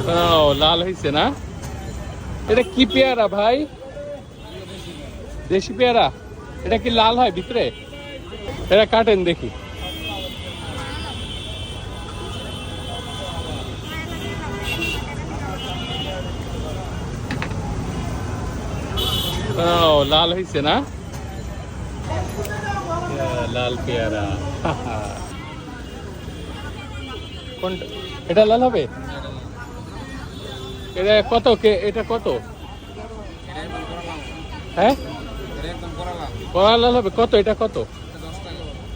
ও লাল হয়েছে না? এটা কি পেয়ারা ভাই? দেশি পেয়ারা? এটা কি লাল হয় ভিতরে? এটা কাটেন দেখি। ও লাল হয়েছে না? লাল পেয়ারা। কোনটা? এটা লাল হবে? এটা কত এটা কত? হ্যাঁ, কড়া লাল হবে কত? এটা কত?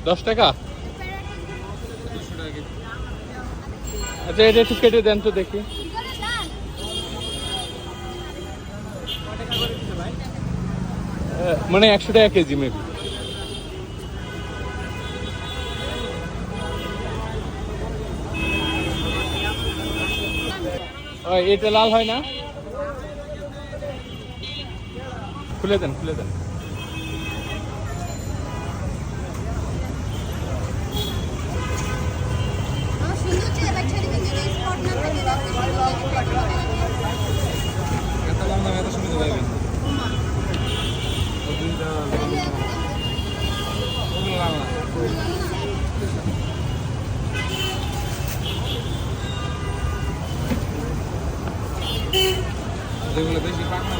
10 টাকা। আচ্ছা এটা একটু কেটে দেন তো দেখি। মানে 100 টাকা কেজি মেবি। এটা লাল হয় না? খুলে দেন খুলে দেন। যেগুলো বেশি পাকনা